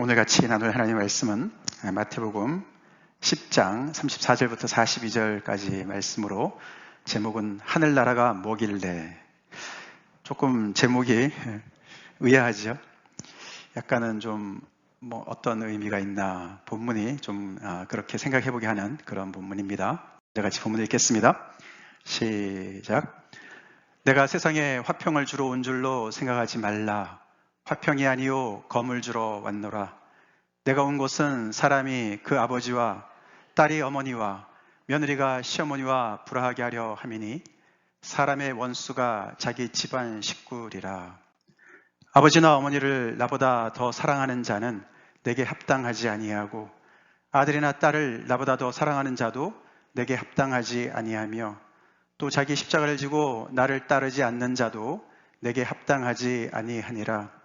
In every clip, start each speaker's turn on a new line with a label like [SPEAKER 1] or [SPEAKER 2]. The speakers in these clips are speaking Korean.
[SPEAKER 1] 오늘 같이 나눌 하나님의 말씀은 마태복음 10장 34절부터 42절까지 말씀으로 제목은 하늘나라가 뭐길래. 조금 제목이 의아하죠. 약간은 좀 어떤 의미가 있나, 본문이 좀 그렇게 생각해보게 하는 그런 본문입니다. 같이 본문을 읽겠습니다. 시작. 내가 세상에 화평을 주러 온 줄로 생각하지 말라. 화평이 아니요 검을 주러 왔노라. 내가 온 곳은 사람이 그 아버지와 딸이 어머니와 며느리가 시어머니와 불화하게 하려 함이니 사람의 원수가 자기 집안 식구리라. 아버지나 어머니를 나보다 더 사랑하는 자는 내게 합당하지 아니하고 아들이나 딸을 나보다 더 사랑하는 자도 내게 합당하지 아니하며 또 자기 십자가를 지고 나를 따르지 않는 자도 내게 합당하지 아니하니라.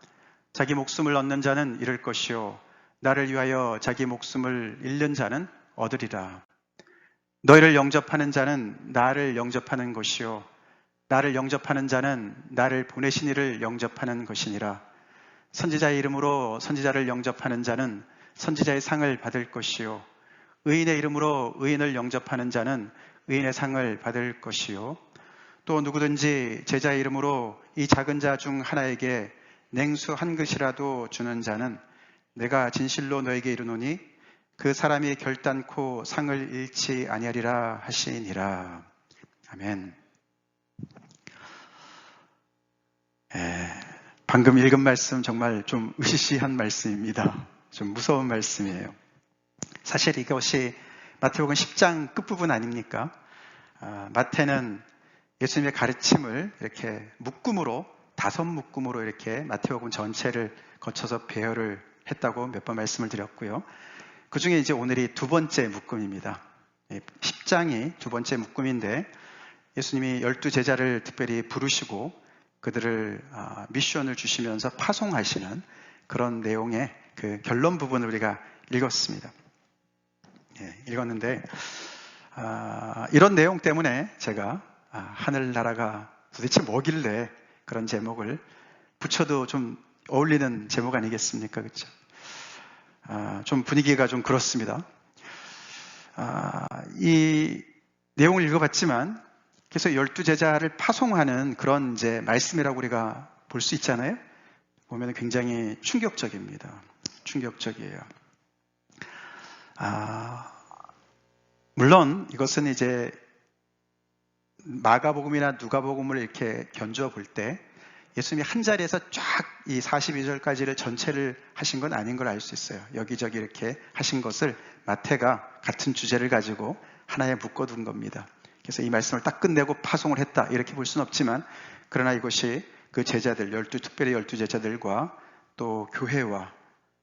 [SPEAKER 1] 자기 목숨을 얻는 자는 잃을 것이요 나를 위하여 자기 목숨을 잃는 자는 얻으리라. 너희를 영접하는 자는 나를 영접하는 것이요 나를 영접하는 자는 나를 보내신 이를 영접하는 것이니라. 선지자의 이름으로 선지자를 영접하는 자는 선지자의 상을 받을 것이요 의인의 이름으로 의인을 영접하는 자는 의인의 상을 받을 것이요 또 누구든지 제자의 이름으로 이 작은 자 중 하나에게 냉수 한 그릇이라도 주는 자는 내가 진실로 너에게 이르노니 그 사람이 결단코 상을 잃지 아니하리라 하시니라. 아멘. 방금 읽은 말씀 정말 좀 으시시한 말씀입니다. 좀 무서운 말씀이에요. 사실 이것이 마태복음 10장 끝부분 아닙니까? 마태는 예수님의 가르침을 이렇게 묶음으로, 5묶음으로 이렇게 마태복음 전체를 거쳐서 배열을 했다고 몇 번 말씀을 드렸고요. 그 중에 이제 오늘이 두 번째 묶음입니다. 10장이 두 번째 묶음인데 예수님이 12제자를 특별히 부르시고 그들을 미션을 주시면서 파송하시는 그런 내용의 그 결론 부분을 우리가 읽었습니다. 읽었는데 이런 내용 때문에 제가 하늘나라가 도대체 뭐길래 그런 제목을 붙여도 좀 어울리는 제목 아니겠습니까? 그렇죠? 좀 분위기가 좀 그렇습니다. 이 내용을 읽어봤지만 계속 12제자를 파송하는 그런 이제 말씀이라고 우리가 볼 수 있잖아요. 보면 굉장히 충격적입니다. 충격적이에요. 물론 이것은 이제 마가복음이나 누가복음을 이렇게 견주어 볼 때 예수님이 한 자리에서 쫙 이 42절까지를 전체를 하신 건 아닌 걸 알 수 있어요. 여기저기 이렇게 하신 것을 마태가 같은 주제를 가지고 하나에 묶어둔 겁니다. 그래서 이 말씀을 딱 끝내고 파송을 했다 이렇게 볼 수는 없지만 그러나 이것이 그 제자들, 특별히 12제자들과 또 교회와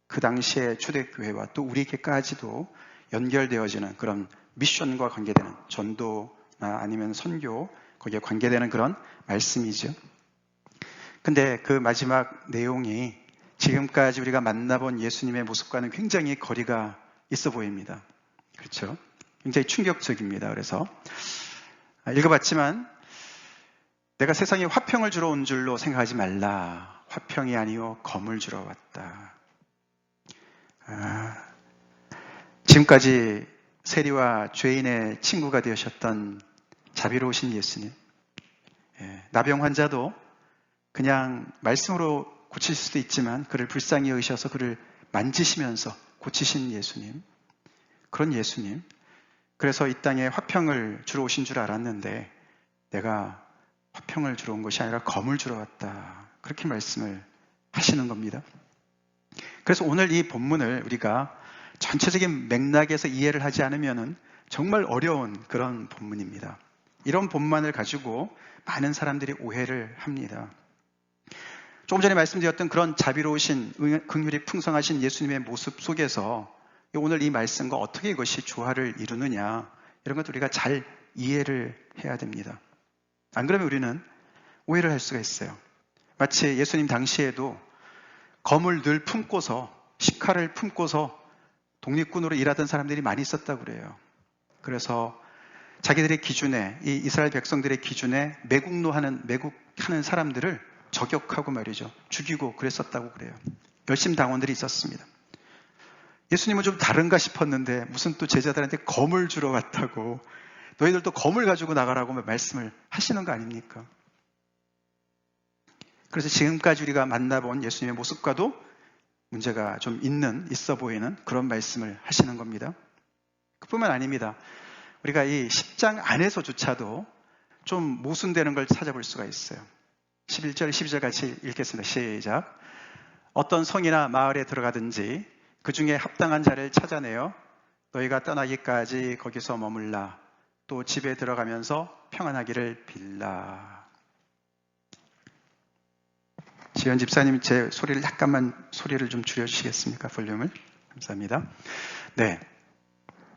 [SPEAKER 1] 그 당시의 초대교회와 또 우리에게까지도 연결되어지는 그런 미션과 관계되는 전도나 아니면 선교, 거기에 관계되는 그런 말씀이죠. 근데 그 마지막 내용이 지금까지 우리가 만나본 예수님의 모습과는 굉장히 거리가 있어 보입니다. 그렇죠? 굉장히 충격적입니다. 그래서 읽어봤지만 내가 세상에 화평을 주러 온 줄로 생각하지 말라. 화평이 아니요 검을 주러 왔다. 지금까지 세리와 죄인의 친구가 되셨던 자비로우신 예수님. 나병 환자도 그냥 말씀으로 고칠 수도 있지만 그를 불쌍히 여기셔서 그를 만지시면서 고치신 예수님. 그런 예수님. 그래서 이 땅에 화평을 주러 오신 줄 알았는데 내가 화평을 주러 온 것이 아니라 검을 주러 왔다. 그렇게 말씀을 하시는 겁니다. 그래서 오늘 이 본문을 우리가 전체적인 맥락에서 이해를 하지 않으면 정말 어려운 그런 본문입니다. 이런 본문을 가지고 많은 사람들이 오해를 합니다. 조금 전에 말씀드렸던 그런 자비로우신 긍휼이 풍성하신 예수님의 모습 속에서 오늘 이 말씀과 어떻게 이것이 조화를 이루느냐 이런 것도 우리가 잘 이해를 해야 됩니다. 안 그러면 우리는 오해를 할 수가 있어요. 마치 예수님 당시에도 검을 늘 품고서 식칼을 품고서 독립군으로 일하던 사람들이 많이 있었다고 그래요. 그래서 자기들의 기준에 이 이스라엘 백성들의 기준에 매국하는 사람들을 저격하고 말이죠. 죽이고 그랬었다고 그래요. 열심 당원들이 있었습니다. 예수님은 좀 다른가 싶었는데 무슨 또 제자들한테 검을 주러 왔다고, 너희들도 검을 가지고 나가라고 말씀을 하시는 거 아닙니까? 그래서 지금까지 우리가 만나본 예수님의 모습과도 문제가 좀 있어 보이는 그런 말씀을 하시는 겁니다. 그뿐만 아닙니다. 우리가 이 10장 안에서조차도 좀 모순되는 걸 찾아볼 수가 있어요. 11절, 12절 같이 읽겠습니다. 시작. 어떤 성이나 마을에 들어가든지 그 중에 합당한 자를 찾아내어 너희가 떠나기까지 거기서 머물라. 또 집에 들어가면서 평안하기를 빌라. 지현 집사님, 제 소리를 약간만 소리를 좀 줄여주시겠습니까? 볼륨을. 감사합니다. 네.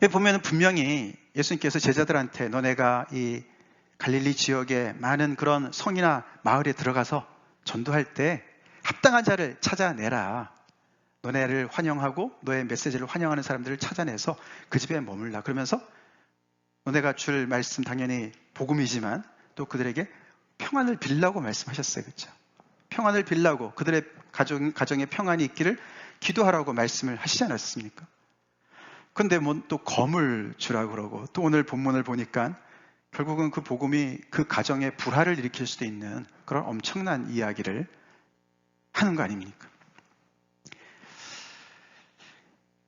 [SPEAKER 1] 여기 보면 분명히 예수님께서 제자들한테 너네가 이 갈릴리 지역에 많은 그런 성이나 마을에 들어가서 전도할 때 합당한 자를 찾아내라. 너네를 환영하고 너의 메시지를 환영하는 사람들을 찾아내서 그 집에 머물라. 그러면서 너네가 줄 말씀 당연히 복음이지만 또 그들에게 평안을 빌라고 말씀하셨어요. 그렇죠? 평안을 빌라고, 그들의 가정에 평안이 있기를 기도하라고 말씀을 하시지 않았습니까? 근데 뭐 또 검을 주라고 그러고, 또 오늘 본문을 보니까 결국은 그 복음이 그 가정에 불화를 일으킬 수도 있는 그런 엄청난 이야기를 하는 거 아닙니까?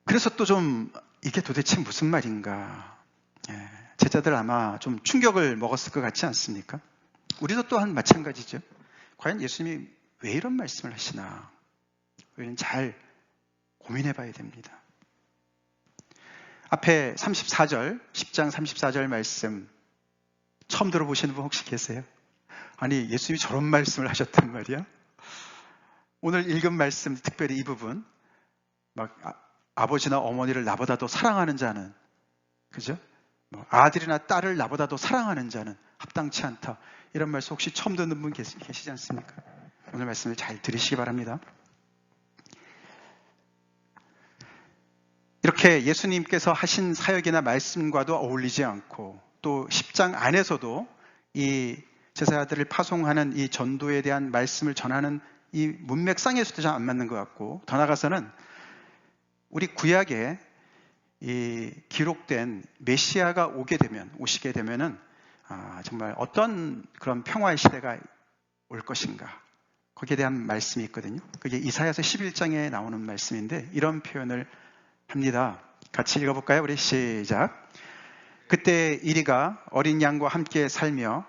[SPEAKER 1] 그래서 또 좀 이게 도대체 무슨 말인가? 제자들 아마 좀 충격을 먹었을 것 같지 않습니까? 우리도 또한 마찬가지죠. 과연 예수님이 왜 이런 말씀을 하시나? 우리는 잘 고민해 봐야 됩니다. 앞에 34절, 10장 34절 말씀 처음 들어보시는 분 혹시 계세요? 아니, 예수님이 저런 말씀을 하셨단 말이야? 오늘 읽은 말씀, 특별히 이 부분, 막 아버지나 어머니를 나보다 더 사랑하는 자는, 그죠? 아들이나 딸을 나보다 더 사랑하는 자는 합당치 않다. 이런 말씀 혹시 처음 듣는 분 계시지 않습니까? 오늘 말씀을 잘 들으시기 바랍니다. 이렇게 예수님께서 하신 사역이나 말씀과도 어울리지 않고, 또 10장 안에서도 이 제자들을 파송하는 이 전도에 대한 말씀을 전하는 이 문맥상에서도 잘 안 맞는 것 같고, 더 나아가서는 우리 구약에 이 기록된 메시아가 오시게 되면은 정말 어떤 그런 평화의 시대가 올 것인가, 거기에 대한 말씀이 있거든요. 그게 이사야서 11장에 나오는 말씀인데 이런 표현을 합니다. 같이 읽어볼까요? 우리 시작. 그때 이리가 어린 양과 함께 살며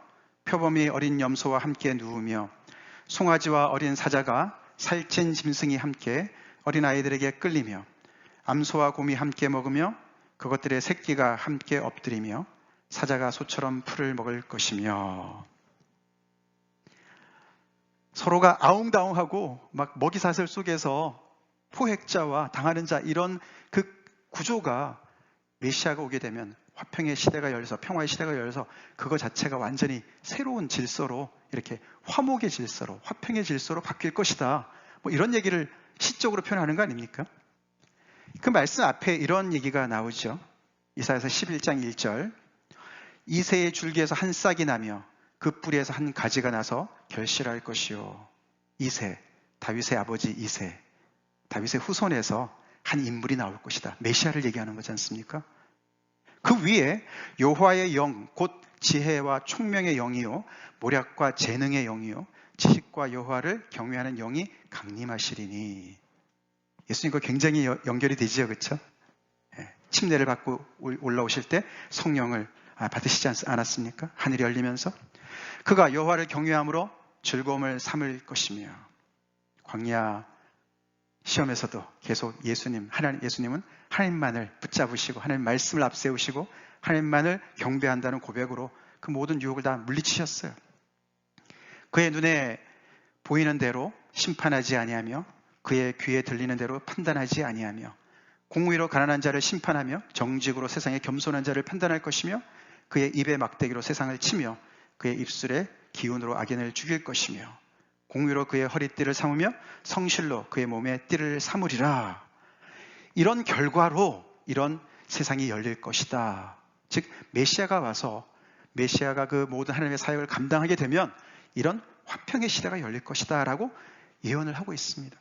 [SPEAKER 1] 표범이 어린 염소와 함께 누우며 송아지와 어린 사자가 살찐 짐승이 함께 어린 아이들에게 끌리며 암소와 곰이 함께 먹으며 그것들의 새끼가 함께 엎드리며 사자가 소처럼 풀을 먹을 것이며. 서로가 아웅다웅하고 막 먹이사슬 속에서 포획자와 당하는 자, 이런 그 구조가 메시아가 오게 되면 화평의 시대가 열려서, 평화의 시대가 열려서 그거 자체가 완전히 새로운 질서로, 이렇게 화목의 질서로, 화평의 질서로 바뀔 것이다. 뭐 이런 얘기를 시적으로 표현하는 거 아닙니까? 그 말씀 앞에 이런 얘기가 나오죠. 이사야서 11장 1절. 이새의 줄기에서 한 싹이 나며 그 뿌리에서 한 가지가 나서 결실할 것이요. 이새, 다윗의 아버지 이새, 다윗의 후손에서 한 인물이 나올 것이다. 메시아를 얘기하는 거지 않습니까? 그 위에 여호와의 영, 곧 지혜와 총명의 영이요, 모략과 재능의 영이요, 지식과 여호와를 경외하는 영이 강림하시리니. 예수님과 굉장히 연결이 되지요, 그렇죠? 침례를 받고 올라오실 때 성령을 받으시지 않았습니까? 하늘이 열리면서 그가 여호와를 경외함으로 즐거움을 삼을 것이며. 광야 시험에서도 계속 예수님은 하나님만을 붙잡으시고 하나님 말씀을 앞세우시고 하나님만을 경배한다는 고백으로 그 모든 유혹을 다 물리치셨어요. 그의 눈에 보이는 대로 심판하지 아니하며 그의 귀에 들리는 대로 판단하지 아니하며 공의로 가난한 자를 심판하며 정직으로 세상에 겸손한 자를 판단할 것이며 그의 입에 막대기로 세상을 치며 그의 입술에 기운으로 악인을 죽일 것이며 공의로 그의 허리띠를 삼으며 성실로 그의 몸에 띠를 삼으리라. 이런 결과로 이런 세상이 열릴 것이다. 즉 메시아가 와서 메시아가 그 모든 하나님의 사역을 감당하게 되면 이런 화평의 시대가 열릴 것이다 라고 예언을 하고 있습니다.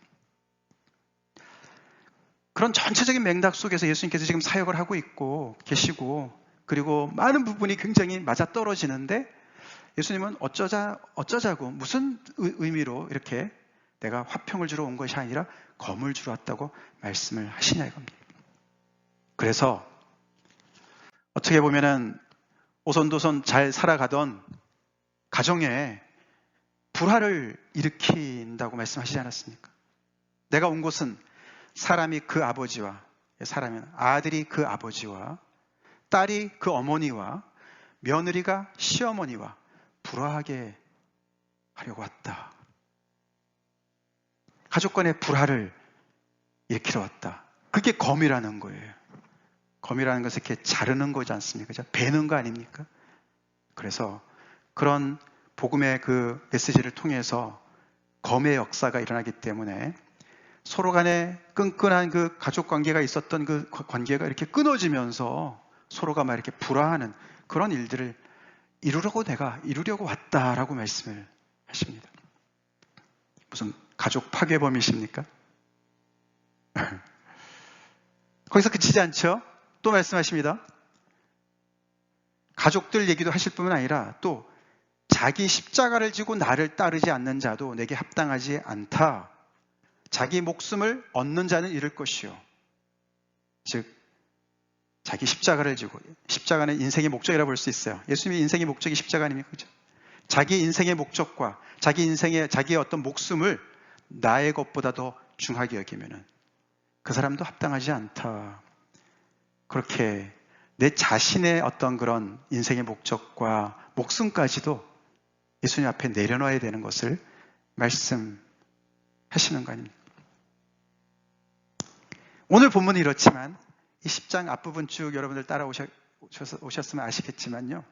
[SPEAKER 1] 그런 전체적인 맥락 속에서 예수님께서 지금 사역을 하고 있고 계시고, 그리고 많은 부분이 굉장히 맞아떨어지는데 예수님은 어쩌자고 무슨 의미로 이렇게 내가 화평을 주러 온 것이 아니라 검을 주러 왔다고 말씀을 하시냐 이겁니다. 그래서 어떻게 보면은 오손도손 잘 살아가던 가정에 불화를 일으킨다고 말씀하시지 않았습니까? 내가 온 곳은 사람이 그 아버지와, 사람은 아들이 그 아버지와, 딸이 그 어머니와, 며느리가 시어머니와 불화하게 하려고 왔다. 가족 간의 불화를 일으키러 왔다. 그게 검이라는 거예요. 검이라는 것은 이렇게 자르는 거지 않습니까? 베는 거 아닙니까? 그래서 그런 복음의 그 메시지를 통해서 검의 역사가 일어나기 때문에 서로 간에 끈끈한 그 가족 관계가 있었던 그 관계가 이렇게 끊어지면서 서로가 막 이렇게 불화하는 그런 일들을 이루려고 왔다라고 말씀을 하십니다. 무슨 가족 파괴범이십니까? 거기서 그치지 않죠? 또 말씀하십니다. 가족들 얘기도 하실 뿐만 아니라 또 자기 십자가를 지고 나를 따르지 않는 자도 내게 합당하지 않다. 자기 목숨을 얻는 자는 잃을 것이요. 즉 자기 십자가를 지고, 십자가는 인생의 목적이라고 볼 수 있어요. 예수님의 인생의 목적이 십자가 아닙니까? 그죠? 자기 인생의 목적과 자기의 어떤 목숨을 나의 것보다 더 중하게 여기면은 그 사람도 합당하지 않다. 그렇게 내 자신의 어떤 그런 인생의 목적과 목숨까지도 예수님 앞에 내려놔야 되는 것을 말씀하시는 거 아닙니까? 오늘 본문은 이렇지만 이 10장 앞부분 쭉 여러분들 따라오셨으면 아시겠지만요.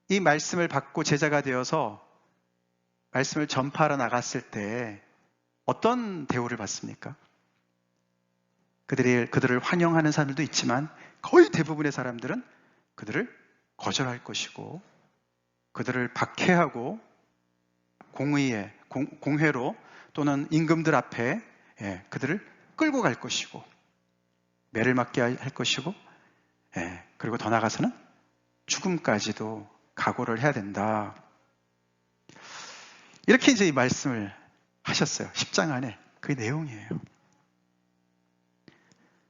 [SPEAKER 1] 이 말씀을 받고 제자가 되어서 말씀을 전파하러 나갔을 때 어떤 대우를 받습니까? 그들을 환영하는 사람들도 있지만 거의 대부분의 사람들은 그들을 거절할 것이고 그들을 박해하고 공회로 또는 임금들 앞에 그들을 끌고 갈 것이고 매를 맞게 할 것이고 그리고 더 나아가서는 죽음까지도 각오를 해야 된다. 이렇게 이제 이 말씀을 하셨어요. 10장 안에 그 내용이에요.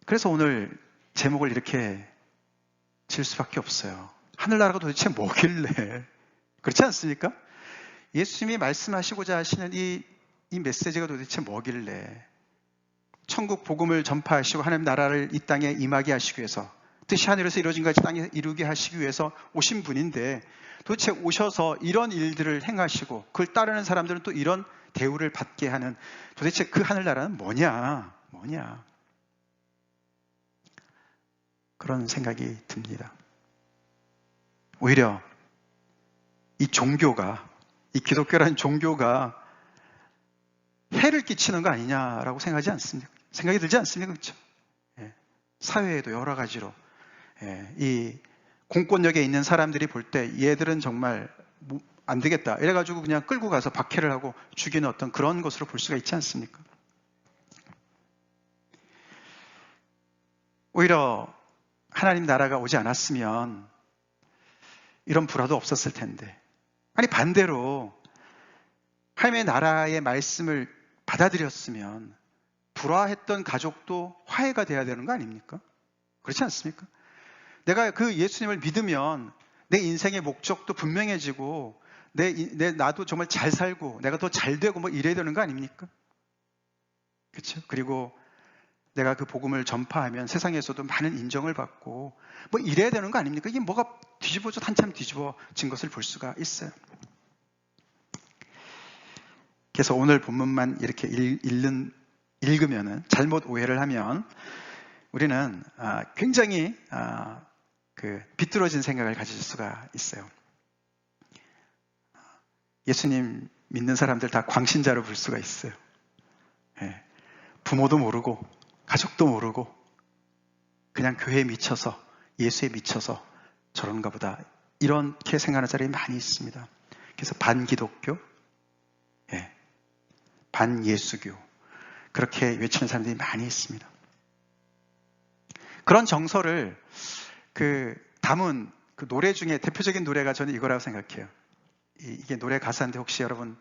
[SPEAKER 1] 그래서 오늘 제목을 이렇게 질 수밖에 없어요. 하늘나라가 도대체 뭐길래? 그렇지 않습니까? 예수님이 말씀하시고자 하시는 이 메시지가 도대체 뭐길래? 천국 복음을 전파하시고 하나님 나라를 이 땅에 임하게 하시기 위해서, 뜻이 하늘에서 이루어진 것 같이 땅에 이루게 하시기 위해서 오신 분인데 도대체 오셔서 이런 일들을 행하시고 그걸 따르는 사람들은 또 이런 대우를 받게 하는 도대체 그 하늘나라는 뭐냐? 그런 생각이 듭니다. 오히려 이 기독교라는 종교가 해를 끼치는 거 아니냐라고 생각하지 않습니까? 생각이 들지 않습니까? 그렇죠? 사회에도 여러 가지로 이 공권력에 있는 사람들이 볼 때 얘들은 정말 안 되겠다 이래가지고 그냥 끌고 가서 박해를 하고 죽이는 어떤 그런 것으로 볼 수가 있지 않습니까? 오히려 하나님 나라가 오지 않았으면 이런 불화도 없었을 텐데, 아니 반대로 하나님의 나라의 말씀을 받아들였으면 불화했던 가족도 화해가 돼야 되는 거 아닙니까? 그렇지 않습니까? 내가 그 예수님을 믿으면 내 인생의 목적도 분명해지고 나도 정말 잘 살고 내가 더 잘 되고 뭐 이래야 되는 거 아닙니까? 그렇죠? 그리고 내가 그 복음을 전파하면 세상에서도 많은 인정을 받고 뭐 이래야 되는 거 아닙니까? 이게 뭐가 한참 뒤집어진 것을 볼 수가 있어요. 그래서 오늘 본문만 이렇게 읽으면은 잘못 오해를 하면 우리는 굉장히 비뚤어진 생각을 가질 수가 있어요. 예수님 믿는 사람들 다 광신자로 볼 수가 있어요. 부모도 모르고 가족도 모르고 그냥 교회에 미쳐서 예수에 미쳐서 저런가 보다 이렇게 생각하는 사람이 많이 있습니다. 그래서 반기독교, 반예수교 그렇게 외치는 사람들이 많이 있습니다. 그런 정서를 담은 그 노래 중에 대표적인 노래가 저는 이거라고 생각해요. 이게 노래 가사인데 혹시 여러분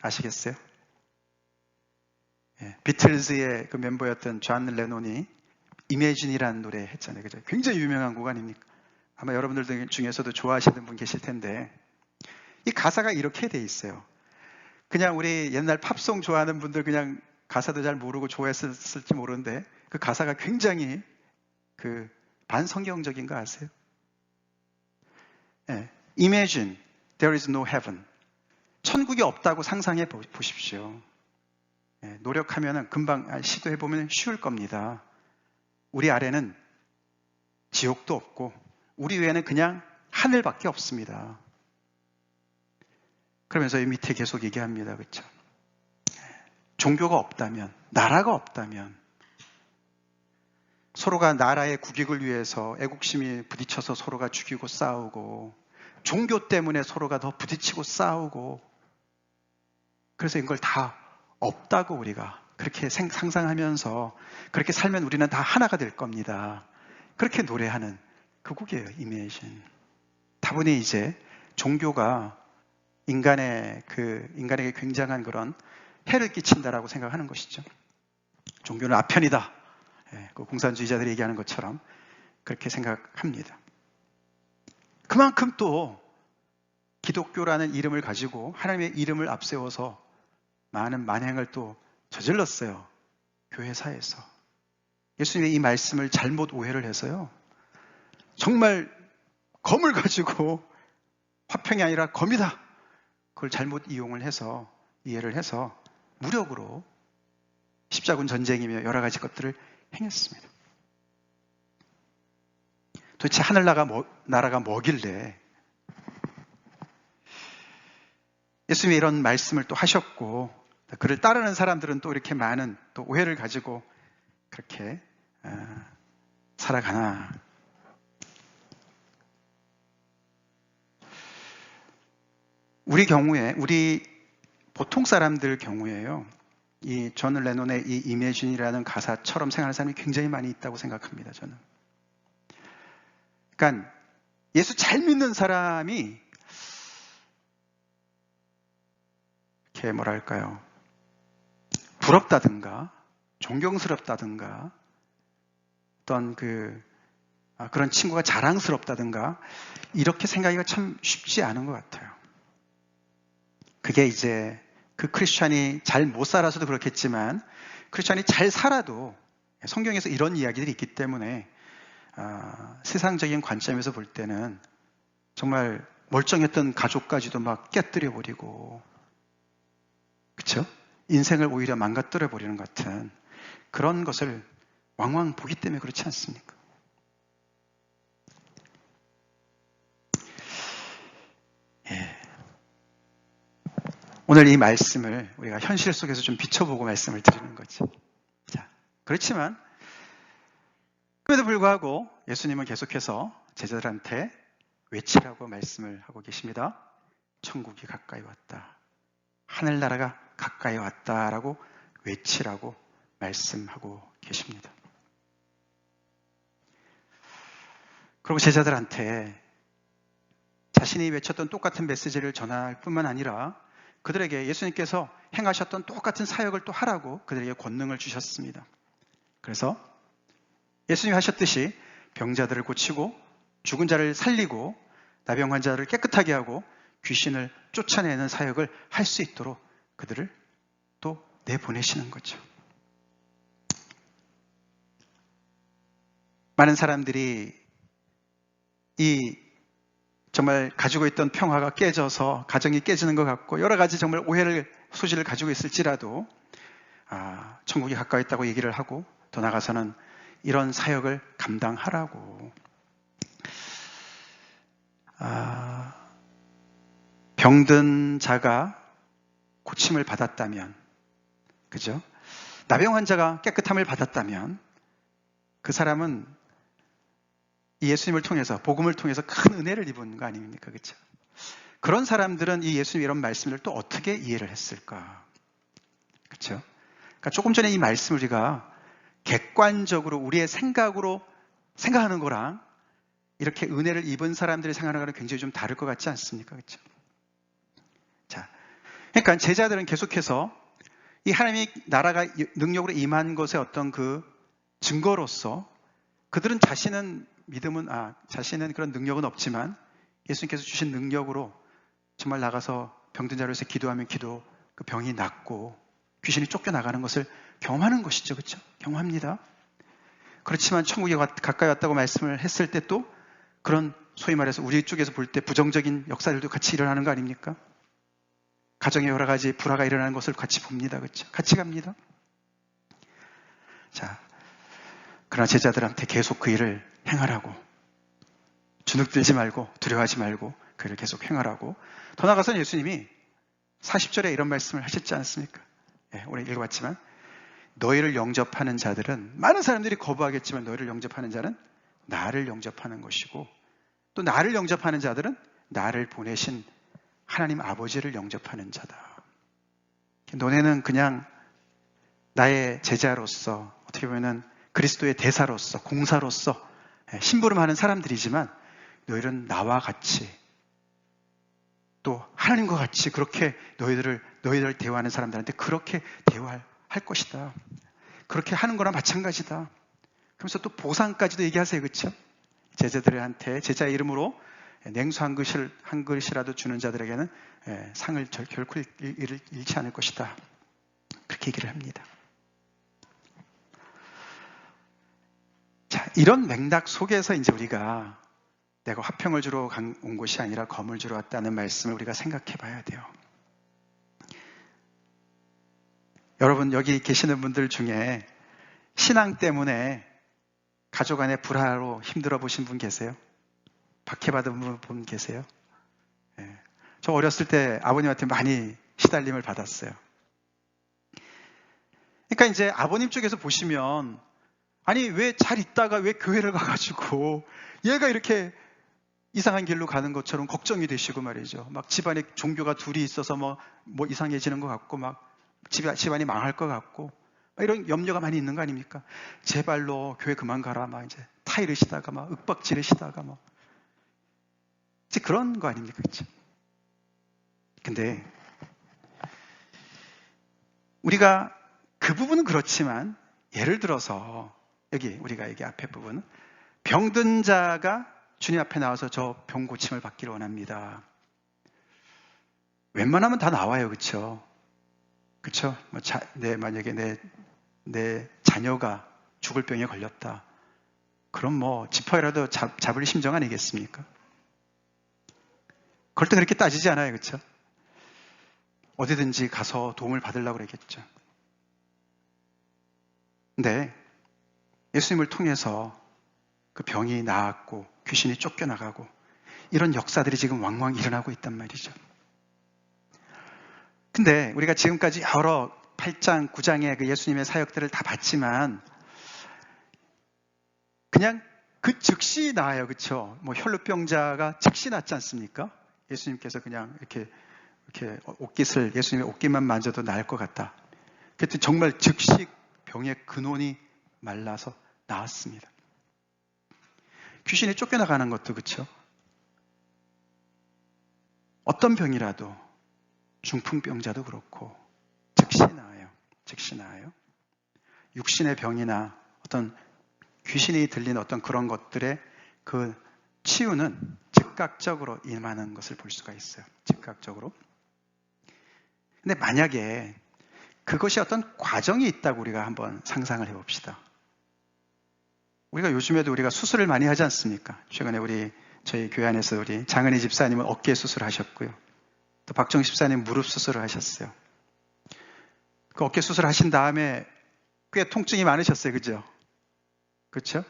[SPEAKER 1] 아시겠어요? 예, 비틀즈의 그 멤버였던 존 레논이 이매진이라는 노래 했잖아요. 그죠? 굉장히 유명한 곡 아닙니까? 아마 여러분들 중에서도 좋아하시는 분 계실 텐데 이 가사가 이렇게 돼 있어요. 그냥 우리 옛날 팝송 좋아하는 분들 그냥 가사도 잘 모르고 좋아했을지 모르는데 그 가사가 굉장히 반성경적인 거 아세요? 예, Imagine there is no heaven. 천국이 없다고 상상해 보십시오. 예, 노력하면 금방 시도해 보면 쉬울 겁니다. 우리 아래는 지옥도 없고 우리 위에는 그냥 하늘밖에 없습니다. 그러면서 이 밑에 계속 얘기합니다. 그렇죠? 종교가 없다면, 나라가 없다면, 서로가 나라의 국익을 위해서 애국심이 부딪혀서 서로가 죽이고 싸우고, 종교 때문에 서로가 더 부딪히고 싸우고, 그래서 이걸 다 없다고 우리가 그렇게 상상하면서 그렇게 살면 우리는 다 하나가 될 겁니다. 그렇게 노래하는 그 곡이에요. Imagine. 다분히 이제 종교가 인간에게 굉장한 그런 해를 끼친다라고 생각하는 것이죠. 종교는 아편이다. 그 공산주의자들이 얘기하는 것처럼 그렇게 생각합니다. 그만큼 또 기독교라는 이름을 가지고 하나님의 이름을 앞세워서 많은 만행을 또 저질렀어요. 교회사에서. 예수님의 이 말씀을 잘못 오해를 해서요. 정말 검을 가지고 화평이 아니라 검이다. 그걸 잘못 이해를 해서 무력으로 십자군 전쟁이며 여러 가지 것들을 행했습니다. 도대체 하늘나라가 뭐길래 예수님이 이런 말씀을 또 하셨고 그를 따르는 사람들은 또 이렇게 많은 또 오해를 가지고 그렇게 살아가나. 우리 경우에, 우리 보통 사람들 경우에요. 이 존 레논의 이 이매진이라는 가사처럼 생각하는 사람이 굉장히 많이 있다고 생각합니다. 저는. 그러니까 예수 잘 믿는 사람이 이렇게 뭐랄까요? 부럽다든가 존경스럽다든가 어떤 그런 친구가 자랑스럽다든가 이렇게 생각하기가 참 쉽지 않은 것 같아요. 그게 이제 그 크리스찬이 잘 못 살아서도 그렇겠지만 크리스찬이 잘 살아도 성경에서 이런 이야기들이 있기 때문에 세상적인 관점에서 볼 때는 정말 멀쩡했던 가족까지도 막 깨뜨려 버리고 그렇죠? 인생을 오히려 망가뜨려 버리는 것 같은 그런 것을 왕왕 보기 때문에 그렇지 않습니까? 예. 오늘 이 말씀을 우리가 현실 속에서 좀 비춰보고 말씀을 드리는 거죠. 자, 그렇지만 그럼에도 불구하고 예수님은 계속해서 제자들한테 외치라고 말씀을 하고 계십니다. 천국이 가까이 왔다. 하늘나라가 가까이 왔다라고 외치라고 말씀하고 계십니다. 그리고 제자들한테 자신이 외쳤던 똑같은 메시지를 전할 뿐만 아니라 그들에게 예수님께서 행하셨던 똑같은 사역을 또 하라고 그들에게 권능을 주셨습니다. 그래서 예수님이 하셨듯이 병자들을 고치고 죽은 자를 살리고 나병 환자를 깨끗하게 하고 귀신을 쫓아내는 사역을 할 수 있도록 그들을 또 내보내시는 거죠. 많은 사람들이 정말 가지고 있던 평화가 깨져서 가정이 깨지는 것 같고 여러 가지 정말 소지를 가지고 있을지라도 천국이 가까이 있다고 얘기를 하고 더 나아가서는 이런 사역을 감당하라고 병든 자가 고침을 받았다면 그죠? 나병 환자가 깨끗함을 받았다면 그 사람은 이 예수님을 통해서 복음을 통해서 큰 은혜를 입은 거 아닙니까? 그렇죠? 그런 사람들은 이 예수님 이런 말씀을 또 어떻게 이해를 했을까? 그렇죠? 그러니까 조금 전에 이 말씀을 우리가 객관적으로 우리의 생각으로 생각하는 거랑 이렇게 은혜를 입은 사람들이 생각하는 거랑 굉장히 좀 다를 것 같지 않습니까? 그렇죠? 자, 그러니까 제자들은 계속해서 이 하나님의 나라가 능력으로 임한 것의 어떤 그 증거로서 그들은 자신은 그런 능력은 없지만 예수님께서 주신 능력으로 정말 나가서 병든 자를 위해서 기도하면 그 병이 낫고 귀신이 쫓겨나가는 것을 경험하는 것이죠. 그렇죠? 경험합니다. 그렇지만 천국에 가까이 왔다고 말씀을 했을 때 또 그런 소위 말해서 우리 쪽에서 볼 때 부정적인 역사들도 같이 일어나는 거 아닙니까? 가정에 여러 가지 불화가 일어나는 것을 같이 봅니다. 그렇죠? 같이 갑니다. 자, 그러나 제자들한테 계속 그 일을 행하라고, 주눅들지 말고 두려워하지 말고 그 일을 계속 행하라고. 더 나아가서는 예수님이 40절에 이런 말씀을 하셨지 않습니까? 오늘 읽어봤지만 너희를 영접하는 자들은, 많은 사람들이 거부하겠지만 너희를 영접하는 자는 나를 영접하는 것이고, 또 나를 영접하는 자들은 나를 보내신 하나님 아버지를 영접하는 자다. 너네는 그냥 나의 제자로서, 어떻게 보면 그리스도의 대사로서, 공사로서 심부름하는 사람들이지만 너희는 나와 같이, 또 하나님과 같이 그렇게 너희들을 대화하는 사람들한테 그렇게 대화할 것이다. 그렇게 하는 거랑 마찬가지다. 그러면서 또 보상까지도 얘기하세요. 그렇죠? 제자들한테 제자의 이름으로 냉수 한 그릇이라도 주는 자들에게는 상을 결코 잃지 않을 것이다. 그렇게 얘기를 합니다. 자, 이런 맥락 속에서 이제 우리가 내가 화평을 주러 온 것이 아니라 검을 주러 왔다는 말씀을 우리가 생각해 봐야 돼요. 여러분, 여기 계시는 분들 중에 신앙 때문에 가족 안에 불화로 힘들어 보신 분 계세요? 박해받은 분 계세요? 저 어렸을 때 아버님한테 많이 시달림을 받았어요. 그러니까 이제 아버님 쪽에서 보시면, 아니 왜 잘 있다가 왜 교회를 가가지고 얘가 이렇게 이상한 길로 가는 것처럼 걱정이 되시고 말이죠. 막 집안에 종교가 둘이 있어서 뭐 이상해지는 것 같고, 막 집안이 망할 것 같고, 이런 염려가 많이 있는 거 아닙니까? 제발로 교회 그만 가라, 막 이제 타이르시다가 막 윽박지르시다가 막 이제 그런 거 아닙니까? 그렇죠? 근데 우리가 그 부분은 그렇지만, 예를 들어서 우리가 여기 앞에 부분, 병든 자가 주님 앞에 나와서 저 병 고침을 받기를 원합니다. 웬만하면 다 나와요. 그렇죠? 그렇죠? 만약에 내 자녀가 죽을 병에 걸렸다. 그럼 뭐 지퍼라도 잡을 심정 아니겠습니까? 그럴 때 그렇게 따지지 않아요. 그렇죠? 어디든지 가서 도움을 받으려고 그러겠죠. 근데 예수님을 통해서 그 병이 나았고 귀신이 쫓겨나가고 이런 역사들이 지금 왕왕 일어나고 있단 말이죠. 근데 우리가 지금까지 여러 8장, 9장의 그 예수님의 사역들을 다 봤지만 그냥 그 즉시 나아요. 그렇죠? 뭐 혈루병자가 즉시 낫지 않습니까? 예수님께서 그냥 이렇게 옷깃을, 예수님의 옷깃만 만져도 나을 것 같다. 그랬더니 정말 즉시 병의 근원이 말라서 나았습니다. 귀신이 쫓겨나가는 것도 그렇죠? 어떤 병이라도, 중풍병자도 그렇고 즉시 나아요. 즉시 나아요. 육신의 병이나 어떤 귀신이 들린 어떤 그런 것들의 그 치유는 즉각적으로 임하는 것을 볼 수가 있어요. 즉각적으로. 근데 만약에 그것이 어떤 과정이 있다고 우리가 한번 상상을 해봅시다. 우리가 요즘에도 우리가 수술을 많이 하지 않습니까? 최근에 저희 교회 안에서 우리 장은희 집사님은 어깨 수술을 하셨고요. 또 박정 집사님 무릎 수술을 하셨어요. 그 어깨 수술 하신 다음에 꽤 통증이 많으셨어요. 그죠? 그렇죠?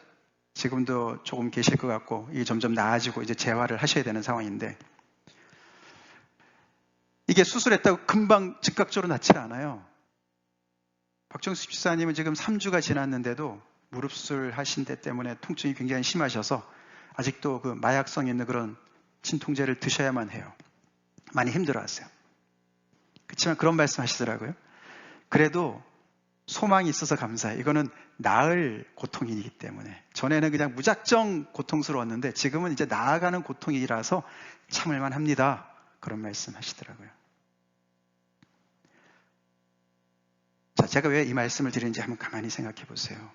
[SPEAKER 1] 지금도 조금 계실 것 같고, 이게 점점 나아지고 이제 재활을 하셔야 되는 상황인데, 이게 수술했다고 금방 즉각적으로 낫지 않아요. 박정수 집사님은 지금 3주가 지났는데도 무릎 수술 하신 데 때문에 통증이 굉장히 심하셔서 아직도 그 마약성 있는 그런 진통제를 드셔야만 해요. 많이 힘들어하세요. 그렇지만 그런 말씀 하시더라고요. 그래도 소망이 있어서 감사해. 이거는 나을 고통이기 때문에. 전에는 그냥 무작정 고통스러웠는데 지금은 이제 나아가는 고통이라서 참을만 합니다. 그런 말씀 하시더라고요. 자, 제가 왜 이 말씀을 드리는지 한번 가만히 생각해 보세요.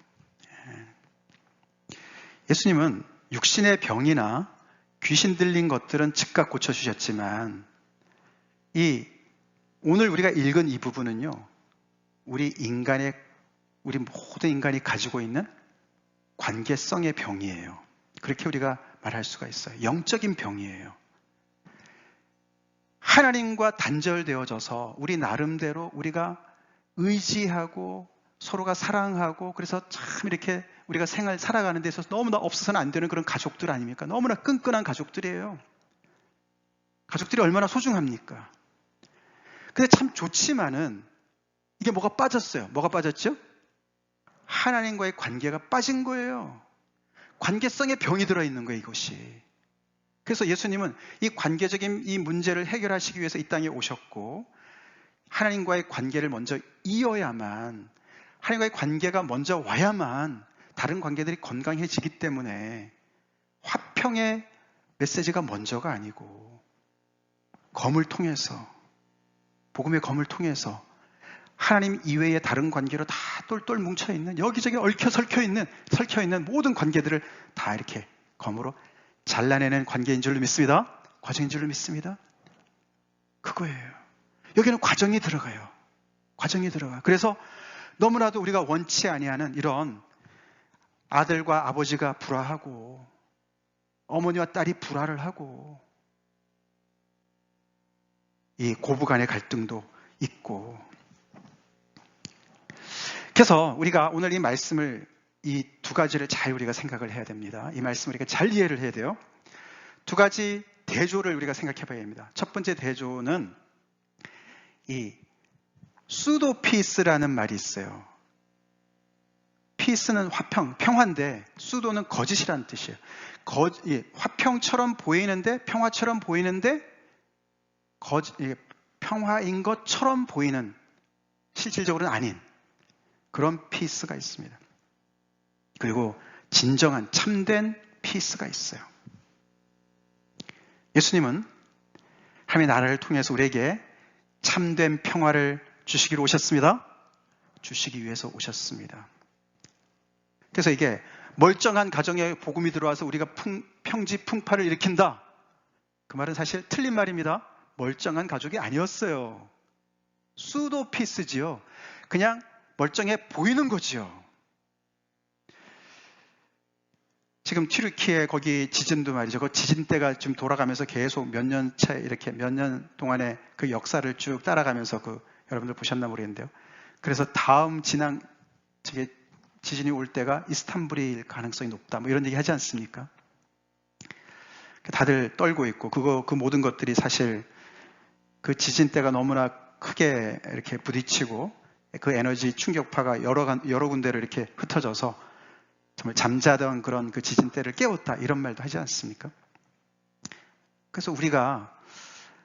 [SPEAKER 1] 예수님은 육신의 병이나 귀신 들린 것들은 즉각 고쳐주셨지만 오늘 우리가 읽은 이 부분은요, 우리 모든 인간이 가지고 있는 관계성의 병이에요. 그렇게 우리가 말할 수가 있어요. 영적인 병이에요. 하나님과 단절되어져서 우리 나름대로 우리가 의지하고 서로가 사랑하고 그래서 참 이렇게 우리가 생활 살아가는 데 있어서 너무나 없어서는 안 되는 그런 가족들 아닙니까? 너무나 끈끈한 가족들이에요. 가족들이 얼마나 소중합니까? 근데 참 좋지만은 이게 뭐가 빠졌어요. 뭐가 빠졌죠? 하나님과의 관계가 빠진 거예요. 관계성의 병이 들어있는 거예요, 이것이. 그래서 예수님은 이 관계적인 이 문제를 해결하시기 위해서 이 땅에 오셨고, 하나님과의 관계를 먼저 이어야만, 하나님과의 관계가 먼저 와야만 다른 관계들이 건강해지기 때문에 화평의 메시지가 먼저가 아니고 검을 통해서, 복음의 검을 통해서 하나님 이외의 다른 관계로 다 똘똘 뭉쳐있는, 여기저기 설켜 있는 모든 관계들을 다 이렇게 검으로 잘라내는 관계인 줄로 믿습니다. 과정인 줄로 믿습니다. 그거예요. 여기는 과정이 들어가요. 과정이 들어가. 그래서 너무나도 우리가 원치 아니하는 이런 아들과 아버지가 불화하고 어머니와 딸이 불화를 하고 이 고부 간의 갈등도 있고, 그래서 우리가 오늘 이 말씀을, 이 두 가지를 잘 우리가 생각을 해야 됩니다. 이 말씀을 우리가 잘 이해를 해야 돼요. 두 가지 대조를 우리가 생각해 봐야 합니다. 첫 번째 대조는 이 수도피스라는 말이 있어요. 피스는 화평, 평화인데 수도는 거짓이라는 뜻이에요. 화평처럼 보이는데, 평화처럼 보이는데 평화인 것처럼 보이는, 실질적으로는 아닌 그런 피스가 있습니다. 그리고 진정한 참된 피스가 있어요. 예수님은 하나님의 나라를 통해서 우리에게 참된 평화를 주시기로 오셨습니다. 주시기 위해서 오셨습니다. 그래서 이게 멀쩡한 가정에 복음이 들어와서 우리가 평지풍파를 일으킨다, 그 말은 사실 틀린 말입니다. 멀쩡한 가족이 아니었어요. 수도피스지요. 그냥 멀쩡해 보이는 거지요. 지금 튀르키예 거기 지진도 말이죠. 그 지진대가 지금 돌아가면서 계속 몇 년 차에 이렇게 몇 년 동안의 그 역사를 쭉 따라가면서 여러분들 보셨나 모르겠는데요. 그래서 다음 지진이 올 때가 이스탄불일 가능성이 높다, 뭐 이런 얘기 하지 않습니까? 다들 떨고 있고, 그 모든 것들이 사실 그 지진대가 너무나 크게 이렇게 부딪히고 그 에너지 충격파가 여러 군데로 이렇게 흩어져서 정말 잠자던 그런 그 지진대를 깨웠다, 이런 말도 하지 않습니까? 그래서 우리가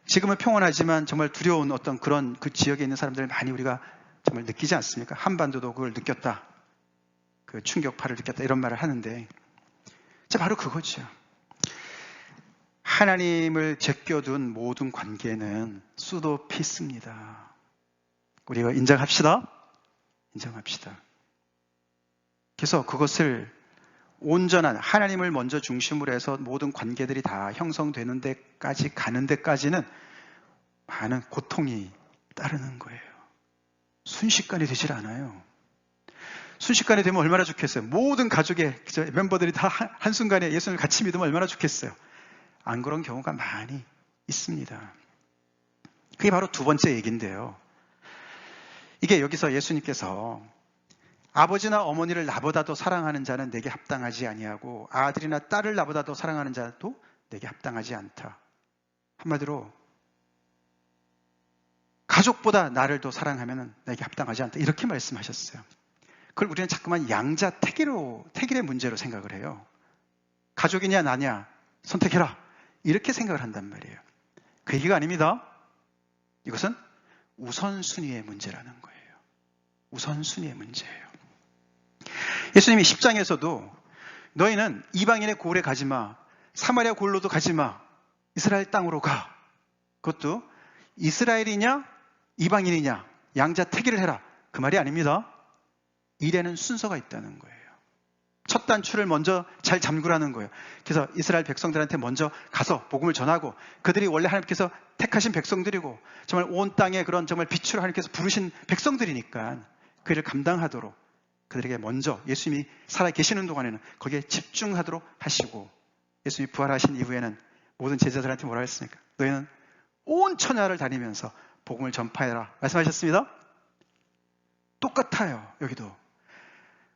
[SPEAKER 1] 지금은 평온하지만 정말 두려운 어떤 그런 그 지역에 있는 사람들을 많이 우리가 정말 느끼지 않습니까? 한반도도 그걸 느꼈다, 그 충격파를 느꼈다, 이런 말을 하는데, 바로 그거죠. 하나님을 제껴둔 모든 관계는 수도피스입니다. 우리가 인정합시다. 인정합시다. 그래서 그것을 온전한 하나님을 먼저 중심으로 해서 모든 관계들이 다 형성되는 데까지 가는 데까지는 많은 고통이 따르는 거예요. 순식간에 되질 않아요. 순식간에 되면 얼마나 좋겠어요. 모든 가족의 멤버들이 다 한순간에 예수님을 같이 믿으면 얼마나 좋겠어요. 안 그런 경우가 많이 있습니다. 그게 바로 두 번째 얘기인데요. 이게 여기서 예수님께서 아버지나 어머니를 나보다 더 사랑하는 자는 내게 합당하지 아니하고 아들이나 딸을 나보다 더 사랑하는 자도 내게 합당하지 않다. 한마디로 가족보다 나를 더 사랑하면 내게 합당하지 않다, 이렇게 말씀하셨어요. 그걸 우리는 자꾸만 양자택일의 문제로 생각을 해요. 가족이냐 나냐 선택해라, 이렇게 생각을 한단 말이에요. 그 얘기가 아닙니다. 이것은 우선순위의 문제라는 거예요. 우선순위의 문제예요. 예수님이 10장에서도 너희는 이방인의 고을에 가지 마, 사마리아 고을로도 가지 마, 이스라엘 땅으로 가. 그것도 이스라엘이냐 이방인이냐 양자택일을 해라, 그 말이 아닙니다. 일에는 순서가 있다는 거예요. 첫 단추를 먼저 잘 잠그라는 거예요. 그래서 이스라엘 백성들한테 먼저 가서 복음을 전하고, 그들이 원래 하나님께서 택하신 백성들이고 정말 온 땅에 그런 정말 빛으로 하나님께서 부르신 백성들이니까 그 일을 감당하도록 그들에게 먼저 예수님이 살아 계시는 동안에는 거기에 집중하도록 하시고, 예수님이 부활하신 이후에는 모든 제자들한테 뭐라 했습니까? 너희는 온 천하를 다니면서 복음을 전파해라 말씀하셨습니다. 똑같아요. 여기도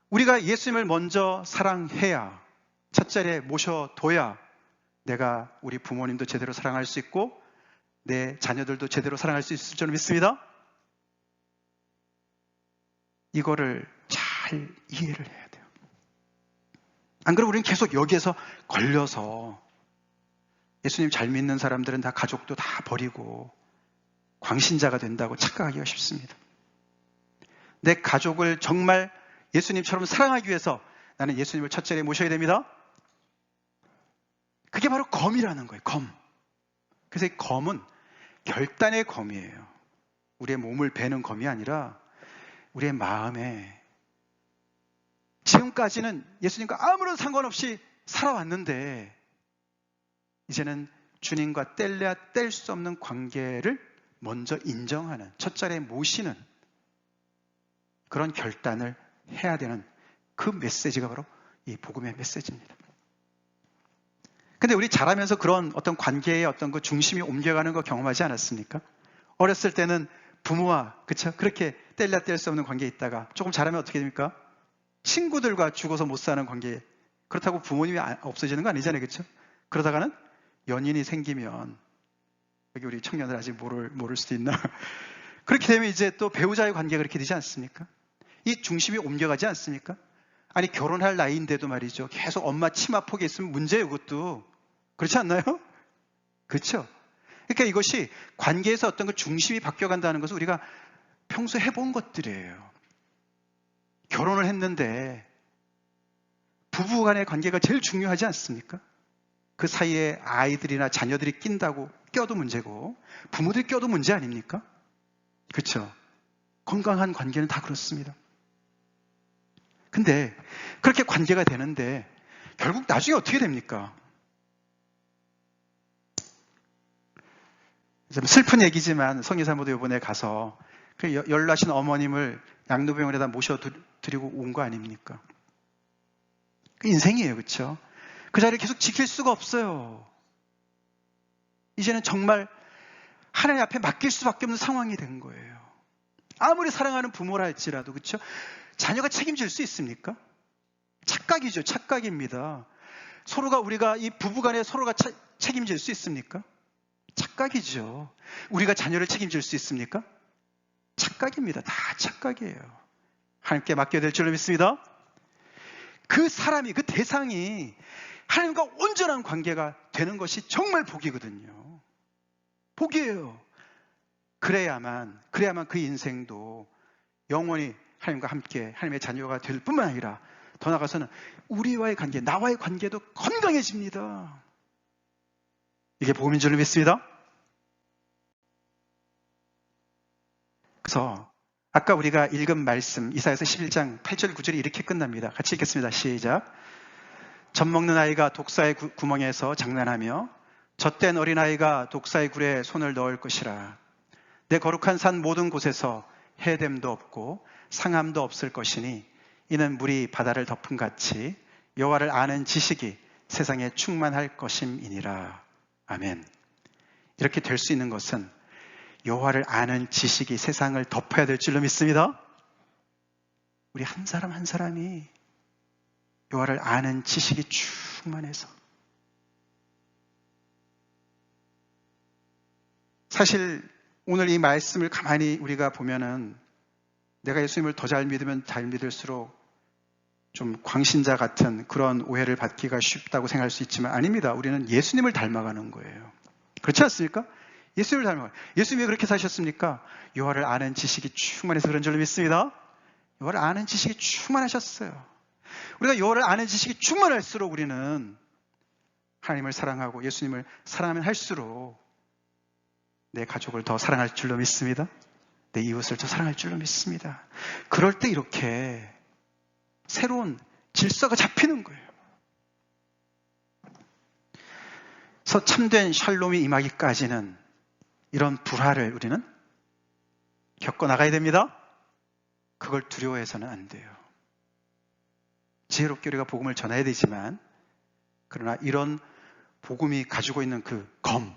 [SPEAKER 1] 우리가 예수님을 먼저 사랑해야, 첫 자리에 모셔둬야 내가 우리 부모님도 제대로 사랑할 수 있고 내 자녀들도 제대로 사랑할 수 있을 줄 믿습니다. 이거를 잘 이해를 해야 돼요. 안 그러면 우리는 계속 여기에서 걸려서 예수님 잘 믿는 사람들은 다 가족도 다 버리고 광신자가 된다고 착각하기가 쉽습니다. 내 가족을 정말 예수님처럼 사랑하기 위해서 나는 예수님을 첫 자리에 모셔야 됩니다. 그게 바로 검이라는 거예요. 검. 그래서 이 검은 결단의 검이에요. 우리의 몸을 베는 검이 아니라 우리의 마음에, 지금까지는 예수님과 아무런 상관없이 살아왔는데 이제는 주님과 뗄래야 뗄 수 없는 관계를 먼저 인정하는, 첫 자리에 모시는 그런 결단을 해야 되는 그 메시지가 바로 이 복음의 메시지입니다. 근데 우리 자라면서 그런 어떤 관계의 어떤 그 중심이 옮겨가는 거 경험하지 않았습니까? 어렸을 때는 부모와, 그쵸? 그렇게 뗄래야 뗄 수 없는 관계에 있다가 조금 자라면 어떻게 됩니까? 친구들과 죽어서 못 사는 관계. 그렇다고 부모님이 없어지는 거 아니잖아요. 그쵸? 그러다가는 연인이 생기면, 여기 우리 청년들 아직 모를 수도 있나? 그렇게 되면 이제 또 배우자의 관계가 그렇게 되지 않습니까? 이 중심이 옮겨가지 않습니까? 아니, 결혼할 나이인데도 말이죠. 계속 엄마 치마폭에 있으면 문제예요, 그것도. 그렇지 않나요? 그렇죠? 그러니까 이것이 관계에서 어떤 그 중심이 바뀌어간다는 것은 우리가 평소에 해본 것들이에요. 결혼을 했는데 부부 간의 관계가 제일 중요하지 않습니까? 그 사이에 아이들이나 자녀들이 낀다고 껴도 문제고 부모들이 껴도 문제 아닙니까? 그렇죠? 건강한 관계는 다 그렇습니다. 근데 그렇게 관계가 되는데 결국 나중에 어떻게 됩니까? 좀 슬픈 얘기지만 성의사모도 이번에 가서 그 연로하신 어머님을 양로병원에다 모셔드리고 온 거 아닙니까? 그 인생이에요. 그렇죠? 그 자리를 계속 지킬 수가 없어요. 이제는 정말 하나님 앞에 맡길 수밖에 없는 상황이 된 거예요. 아무리 사랑하는 부모라 할지라도, 그렇죠? 자녀가 책임질 수 있습니까? 착각이죠. 착각입니다. 우리가 이 부부간에 서로가 책임질 수 있습니까? 착각이죠. 우리가 자녀를 책임질 수 있습니까? 착각입니다. 다 착각이에요. 하나님께 맡겨야 될 줄로 믿습니다. 그 사람이, 그 대상이 하나님과 온전한 관계가 되는 것이 정말 복이거든요. 복이에요. 그래야만 그 인생도 영원히 하나님과 함께 하나님의 자녀가 될 뿐만 아니라 더 나아가서는 우리와의 관계, 나와의 관계도 건강해집니다. 이게 복음인 줄로 믿습니다. 그래서 아까 우리가 읽은 말씀 이사야서 11장 8절 9절이 이렇게 끝납니다. 같이 읽겠습니다. 시작. 젖먹는 아이가 독사의 구멍에서 장난하며 젖된 어린아이가 독사의 굴에 손을 넣을 것이라. 내 거룩한 산 모든 곳에서 해됨도 없고 상함도 없을 것이니 이는 물이 바다를 덮은 같이 여호와를 아는 지식이 세상에 충만할 것임이니라. 아멘. 이렇게 될 수 있는 것은 여호와를 아는 지식이 세상을 덮어야 될 줄로 믿습니다. 우리 한 사람 한 사람이 여호와를 아는 지식이 충만해서, 사실 오늘 이 말씀을 가만히 우리가 보면은 내가 예수님을 더 잘 믿으면 잘 믿을수록 좀 광신자 같은 그런 오해를 받기가 쉽다고 생각할 수 있지만 아닙니다. 우리는 예수님을 닮아가는 거예요. 그렇지 않습니까? 예수님을 닮아가요. 예수님이 그렇게 사셨습니까? 여호와를 아는 지식이 충만해서 그런 줄로 믿습니다. 여호와를 아는 지식이 충만하셨어요. 우리가 여호와를 아는 지식이 충만할수록 우리는 하나님을 사랑하고 예수님을 사랑하면 할수록 내 가족을 더 사랑할 줄로 믿습니다. 내 이웃을 더 사랑할 줄로 믿습니다. 그럴 때 이렇게 새로운 질서가 잡히는 거예요. 그래서 참된 샬롬이 임하기까지는 이런 불화를 우리는 겪어나가야 됩니다. 그걸 두려워해서는 안 돼요. 지혜롭게 우리가 복음을 전해야 되지만, 그러나 이런 복음이 가지고 있는 그 검,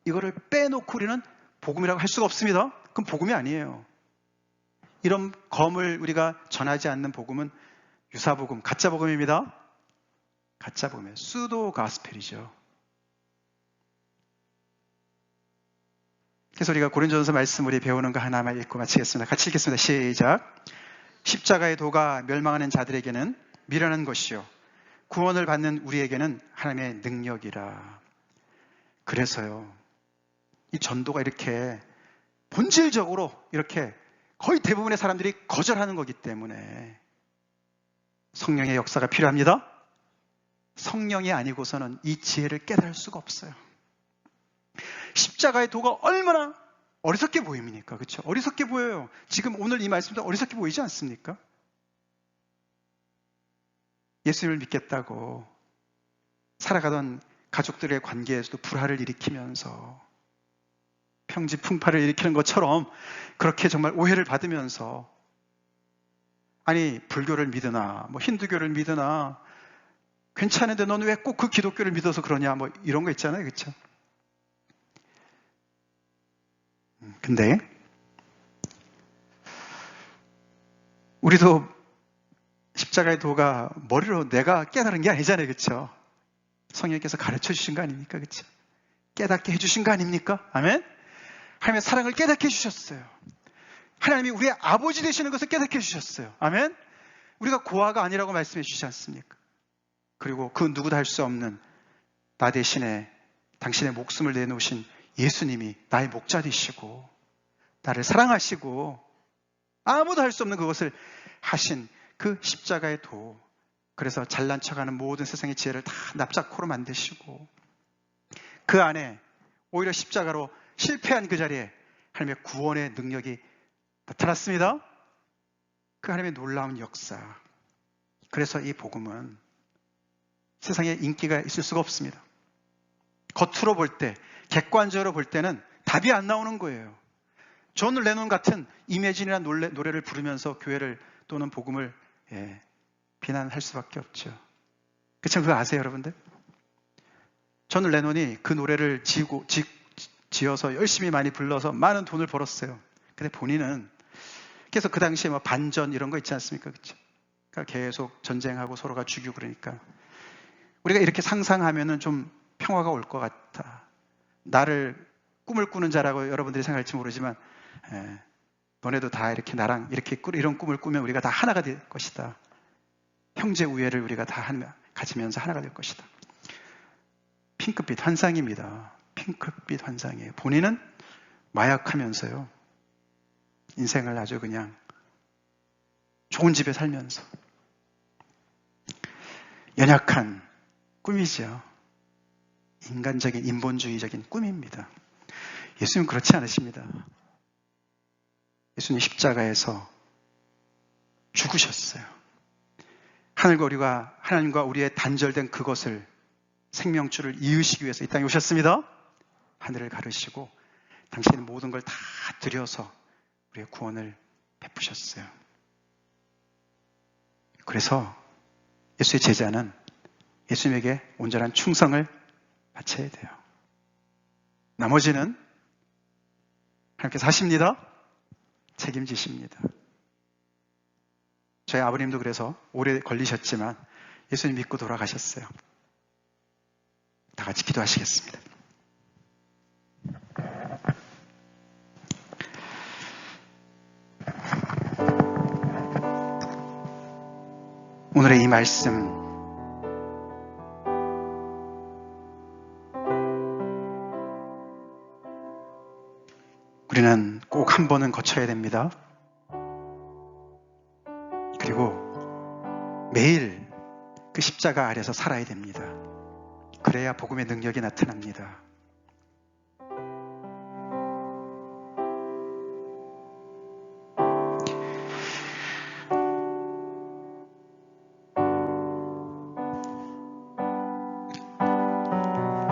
[SPEAKER 1] 이거를 빼놓고 우리는 복음이라고 할 수가 없습니다. 그럼 복음이 아니에요. 이런 검을 우리가 전하지 않는 복음은 유사복음, 가짜복음입니다. 가짜복음이에요. 수도 가스펠이죠. 그래서 우리가 고린도전서 말씀 우리 배우는 거 하나만 읽고 마치겠습니다. 같이 읽겠습니다. 시작. 십자가의 도가 멸망하는 자들에게는 미련한 것이요 구원을 받는 우리에게는 하나님의 능력이라. 그래서요, 이 전도가 이렇게 본질적으로 이렇게 거의 대부분의 사람들이 거절하는 거기 때문에 성령의 역사가 필요합니다. 성령이 아니고서는 이 지혜를 깨달을 수가 없어요. 십자가의 도가 얼마나 어리석게 보입니까? 그렇죠? 어리석게 보여요. 지금 오늘 이 말씀도 어리석게 보이지 않습니까? 예수님을 믿겠다고 살아가던 가족들의 관계에서도 불화를 일으키면서 평지풍파를 일으키는 것처럼 그렇게 정말 오해를 받으면서, 아니 불교를 믿으나 뭐 힌두교를 믿으나 괜찮은데 너는 왜 꼭 그 기독교를 믿어서 그러냐, 뭐 이런 거 있잖아요. 그렇죠? 근데 우리도 십자가의 도가 머리로 내가 깨달은 게 아니잖아요. 그렇죠? 성령께서 가르쳐 주신 거 아닙니까? 그렇죠? 깨닫게 해주신 거 아닙니까? 아멘? 하나님의 사랑을 깨닫게 해주셨어요. 하나님이 우리의 아버지 되시는 것을 깨닫게 해주셨어요. 아멘? 우리가 고아가 아니라고 말씀해 주시지 않습니까? 그리고 그 누구도 할 수 없는 나 대신에 당신의 목숨을 내놓으신 예수님이 나의 목자 되시고 나를 사랑하시고 아무도 할 수 없는 그것을 하신 그 십자가의 도, 그래서 잘난 척하는 모든 세상의 지혜를 다 납작코로 만드시고 그 안에 오히려 십자가로 실패한 그 자리에 하나님의 구원의 능력이 나타났습니다. 그 하나님의 놀라운 역사. 그래서 이 복음은 세상에 인기가 있을 수가 없습니다. 겉으로 볼 때, 객관적으로 볼 때는 답이 안 나오는 거예요. 존 레논 같은 이매진이라는 노래를 부르면서 교회를 또는 복음을 비난할 수밖에 없죠. 그쵸? 그거 아세요, 여러분들? 존 레논이 그 노래를 지어서 열심히 많이 불러서 많은 돈을 벌었어요. 근데 본인은 그래서 그 당시에 뭐 반전 이런 거 있지 않습니까? 그쵸? 그러니까 계속 전쟁하고 서로가 죽이고 그러니까 우리가 이렇게 상상하면은 좀 평화가 올 것 같아. 나를 꿈을 꾸는 자라고 여러분들이 생각할지 모르지만, 너네도 다 이렇게 나랑 이렇게 이런 꿈을 꾸면 우리가 다 하나가 될 것이다. 형제 우애를 우리가 다 가지면서 하나가 될 것이다. 핑크빛 환상입니다. 핑크빛 환상이에요. 본인은 마약하면서요, 인생을 아주 그냥 좋은 집에 살면서 연약한 꿈이죠. 인간적인 인본주의적인 꿈입니다. 예수님은 그렇지 않으십니다. 예수님 십자가에서 죽으셨어요. 하나님과 우리의 단절된 그것을, 생명줄을 이으시기 위해서 이 땅에 오셨습니다. 하늘을 가르시고 당신의 모든 걸 다 들여서 우리의 구원을 베푸셨어요. 그래서 예수의 제자는 예수님에게 온전한 충성을 바쳐야 돼요. 나머지는 하나님께서 하십니다. 책임지십니다. 저희 아버님도 그래서 오래 걸리셨지만 예수님 믿고 돌아가셨어요. 다 같이 기도하시겠습니다. 오늘의 이 말씀, 우리는 꼭 한 번은 거쳐야 됩니다. 매일 그 십자가 아래서 살아야 됩니다. 그래야 복음의 능력이 나타납니다.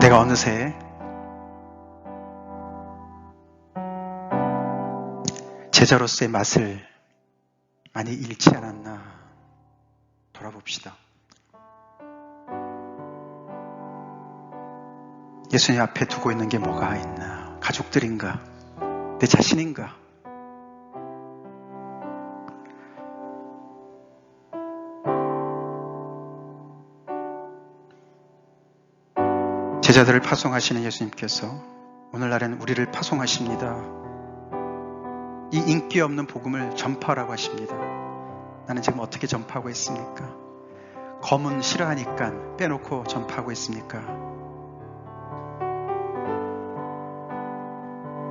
[SPEAKER 1] 내가 어느새 제자로서의 맛을 많이 잃지 않았나 돌아봅시다. 예수님 앞에 두고 있는 게 뭐가 있나? 가족들인가? 내 자신인가? 제자들을 파송하시는 예수님께서 오늘날에는 우리를 파송하십니다. 이 인기 없는 복음을 전파하라고 하십니다. 나는 지금 어떻게 전파하고 있습니까? 검은 싫어하니까 빼놓고 전파하고 있습니까?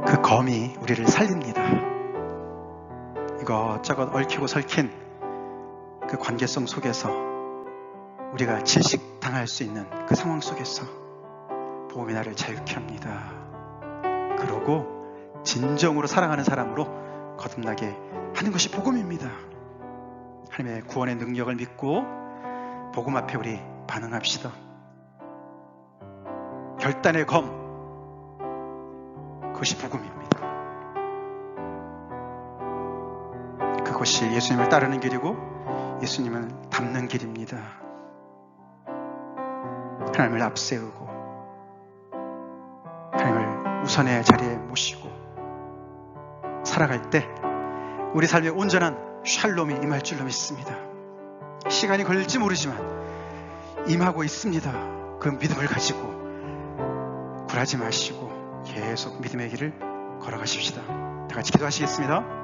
[SPEAKER 1] 그 검이 우리를 살립니다. 이것저것 얽히고 설킨 그 관계성 속에서 우리가 질식당할 수 있는 그 상황 속에서 복음이 나를 자유케 합니다. 그러고 진정으로 사랑하는 사람으로 거듭나게 하는 것이 복음입니다. 하나님의 구원의 능력을 믿고 복음 앞에 우리 반응합시다. 결단의 검, 그것이 복음입니다. 그것이 예수님을 따르는 길이고 예수님을 닮는 길입니다. 하나님을 앞세우고 하나님을 우선의 자리에 모시고 살아갈 때 우리 삶에 온전한 샬롬이 임할 줄로 믿습니다. 시간이 걸릴지 모르지만 임하고 있습니다. 그 믿음을 가지고 굴하지 마시고 계속 믿음의 길을 걸어가십시다. 다 같이 기도하시겠습니다.